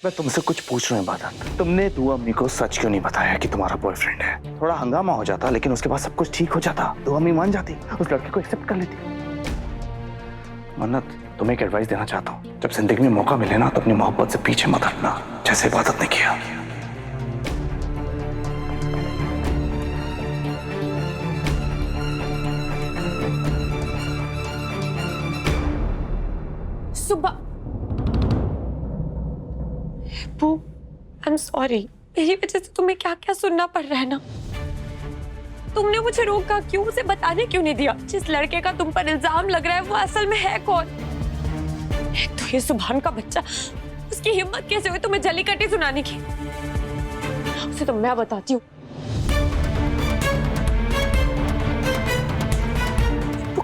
मैं तुमसे कुछ पूछ रहा हूँ इबादत। तुमने तू अम्मी को सच क्यों नहीं बताया कि तुम्हारा बॉयफ्रेंड है? थोड़ा हंगामा हो जाता, लेकिन उसके बाद सब कुछ ठीक हो जाता। तू अम्मी मान जाती, उस लड़के को एक्सेप्ट कर लेती। मन्नत, तुम्हें एक एडवाइस देना चाहता हूँ। जब जिंदगी में मौका मिले ना, तो अपनी मोहब्बत से पीछे मत हटना, जैसे इबादत ने किया। सुबह आई एम सॉरी, मेरी वजह से तुम्हें क्या क्या सुनना पड़ रहा है ना। तुमने मुझे रोका क्यों? उसे बताने क्यों नहीं दिया? जिस लड़के का तुम पर इल्जाम लग रहा है वो असल में है कौन? एक तो ये सुभान का बच्चा, उसकी हिम्मत कैसे हुई तुम्हें जली कटी सुनाने की? उसे तो मैं बताती हूँ।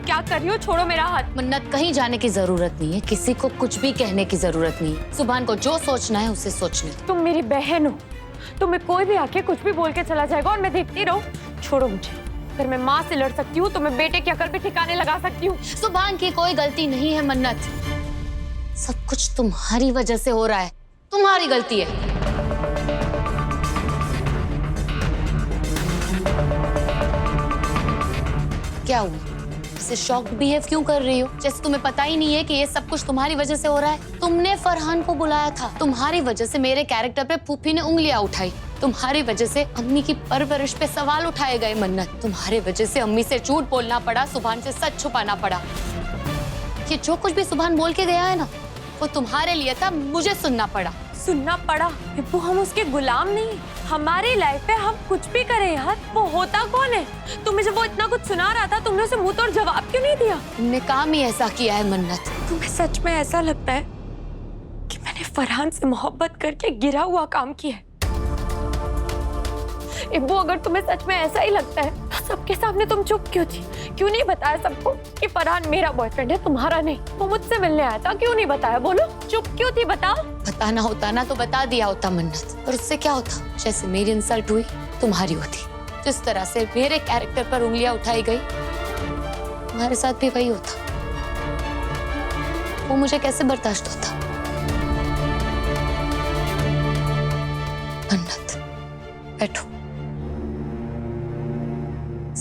क्या कर रही हो? छोड़ो मेरा हाथ। मन्नत, कहीं जाने की जरूरत नहीं है, किसी को कुछ भी कहने की जरूरत नहीं है। सुभान को जो सोचना है उसे सोचने दो। तुम मेरी बहन हो, तुम्हें कोई भी आके कुछ भी बोल के चला जाएगा और मैं देखती रहूं? छोड़ो मुझे। अगर मैं माँ से लड़ सकती हूँ तो मैं बेटे की अकल पे ठिकाने लगा सकती हूँ। सुभान की कोई गलती नहीं है मन्नत, सब कुछ तुम्हारी वजह से हो रहा है, तुम्हारी गलती है। क्या हुआ? ऐसे शॉक्ड बिहेव क्यों कर रही हो, जैसे तुम्हें पता ही नहीं है कि ये सब कुछ तुम्हारी वजह से हो रहा है? तुमने फरहान को बुलाया था, तुम्हारी वजह से मेरे कैरेक्टर पे फूफी ने उंगलियां उठाई, तुम्हारी वजह से अम्मी की परवरिश पे सवाल उठाए गए मन्नत, तुम्हारे वजह से अम्मी से झूठ बोलना पड़ा, सुभान से सच छुपाना पड़ा। ये जो कुछ भी सुभान बोल के गया है ना, वो तुम्हारे लिए था, मुझे सुनना पड़ा। सुनना पड़ा? विप्पू, हम उसके गुलाम नहीं, हमारी लाइफ पे हम कुछ भी करें यार। वो होता कौन है? तुम्हें जब वो इतना कुछ सुना रहा था, तुमने उसे मुंह तोड़ जवाब क्यों नहीं दिया? तुमने काम ही ऐसा किया है मन्नत। तुम्हें सच में ऐसा लगता है कि मैंने फरहान से मोहब्बत करके गिरा हुआ काम किया है? इब्बू, अगर तुम्हें सच में ऐसा ही लगता है तो सबके सामने तुम चुप क्यों थी? क्यों नहीं बताया सबको कि फरहान मेरा बॉयफ्रेंड है, तुम्हारा नहीं? वो मुझसे मिलने आया था, क्यों नहीं बताया? बोलो, चुप क्यों थी? बताओ। बताना होता ना तो बता दिया होता मन्नत, पर उससे क्या होता? जैसे मेरी इंसल्ट हुई, तुम्हारी होती। जिस तरह से मेरे कैरेक्टर पर उंगलियां उठाई गई, तुम्हारे साथ भी वही होता। वो मुझे कैसे बर्दाश्त होता? मन्नत, बैठो।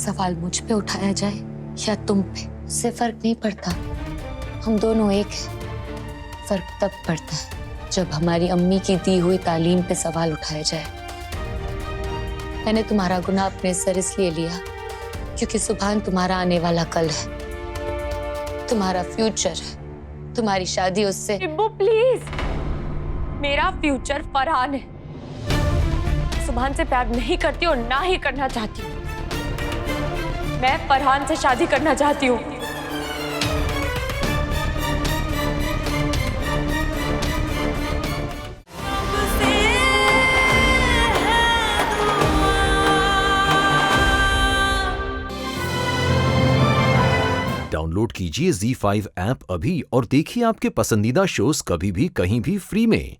सवाल मुझ पे उठाया जाए या तुम पे, उससे फर्क नहीं पड़ता, हम दोनों एक हैं। फर्क तब पड़ता है जब हमारी अम्मी की दी हुई तालीम पे सवाल उठाया जाए। मैंने तुम्हारा गुनाह अपने सर इसलिए लिया क्योंकि सुभान तुम्हारा आने वाला कल है, तुम्हारा फ्यूचर है, तुम्हारी शादी उससे। इब्बू प्लीज, मेरा फ्यूचर फरहान है। सुभान से प्यार नहीं करती और ना ही करना चाहती हूँ। मैं फरहान से शादी करना चाहती हूँ। डाउनलोड कीजिए ZEE5 ऐप अभी और देखिए आपके पसंदीदा शोज कभी भी कहीं भी फ्री में।